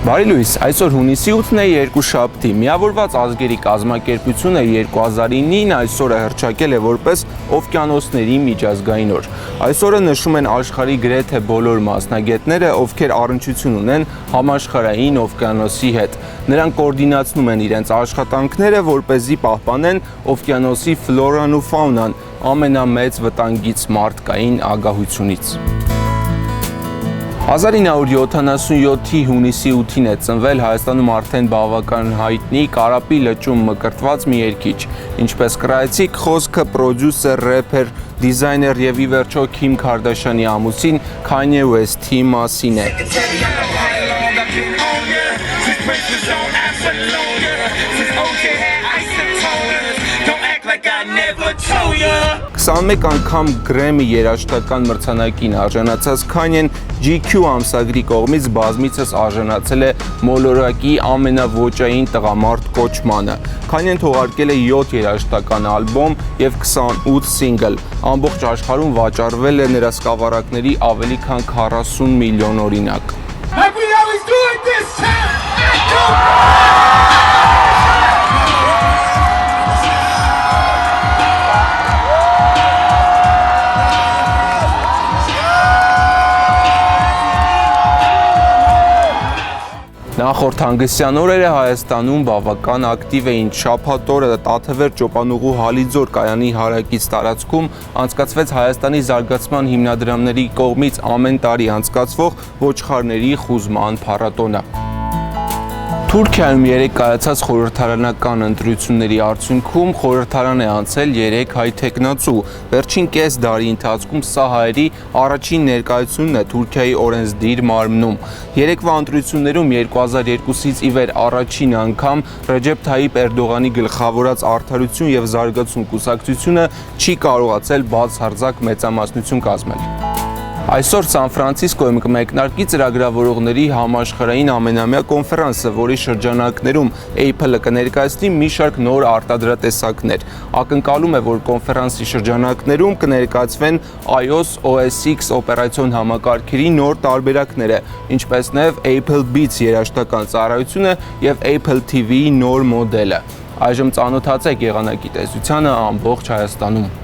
Բարի լույս, այսօր հունիսի 8-ն է երկուշաբթի, միավորված ազգերի կազմակերպությունը 2009-ին այսօրը հռչակել է որպես օվկիանոսների միջազգային օր։ Այսօրը նշում են աշխարհի գրեթե բոլոր մասնագետները, ովքեր առնչություն ունեն համաշխարհային օվկիանոսի հետ։ Նրանք կոորդինացնում են իրենց աշխատանքները, որպեսզի պահպանեն օվկիանոսի ֆլորան ու ֆաունան ամենամեծ վտանգից մարդկային ագահությունից։ 1977-ի հունիսի 8-ին է ծնվել Հայաստանում արդեն բավական հայտնի Կարապի լճում մկրտված մի երգիչ, ինչպես կրայեցիք խոսքը պրոդյուսեր, рэփեր, դիզայներ եւ ի վերջո Քիմ Քարդաշյանի ամուսին Քանյե Ուեսթի մասին է։ 21 անգամ Գրեմի երաժշտական մրցանակին արժանացած Քանյեն GQ ամսագրի կողմից բազմիցս արժանացել է մոլորակի ամենաոճային տղամարդ կոչմանը։ Քանյեն թողարկել է 7 երաժշտական ալբոմ եւ 28 սինգլ։ Ամբողջ աշխարհում վաճառվել է նրա սկավառակների ավելի քան 40 միլիոն օրինակ։ Նախորդ հանգստյան օրերը Հայաստանում բավական ակտիվ էին։ Շաբաթ օրը Տաթևեր ճոպանուղու Հալիձոր կայանի հարակից տարածքում անցկացվեց Հայաստանի զարգացման հիմնադրամների կողմից ամեն տարի անցկացվող ոչխարների խուզման փառատոնը։ Թուրքիայում 3 կայացած խորհրդարանական ընտրությունների արդյունքում խորհրդարան է անցել 3 հայ թեկնածու։ Վերջին կես դարի ընթացքում սա հայերի առաջին ներկայությունն է Թուրքիայի օրենսդիր մարմնում։ Երեկվա ընտրություններում 2002-ից ի վեր առաջին անգամ Ռեջեփ Թայիփ Էրդողանի գլխավորած Արդարություն եւ զարգացում կուսակցությունը չի կարողացել բացարձակ մեծամասնություն կազմել։ Այսօր Սան Ֆրանցիսկոյում կմեկնարկի ծրագրավորողների համաշխարհային ամենամյա կոնֆերանսը, որի շրջանակներում Apple-ը կներկայացնի մի շարք նոր արտադրատեսակներ։ Ակնկալում է, որ կոնֆերանսի շրջանակներում կներկայացվեն iOS OS X օպերացիոն համակարգերի նոր տարբերակները, ինչպես նաև Apple Beats երաժշտական ծառայությունը եւ Apple TV-ի նոր մոդելը։ Այժմ ծանոթացեք եղանակի տեսությանը ամբողջ Հայաստանում։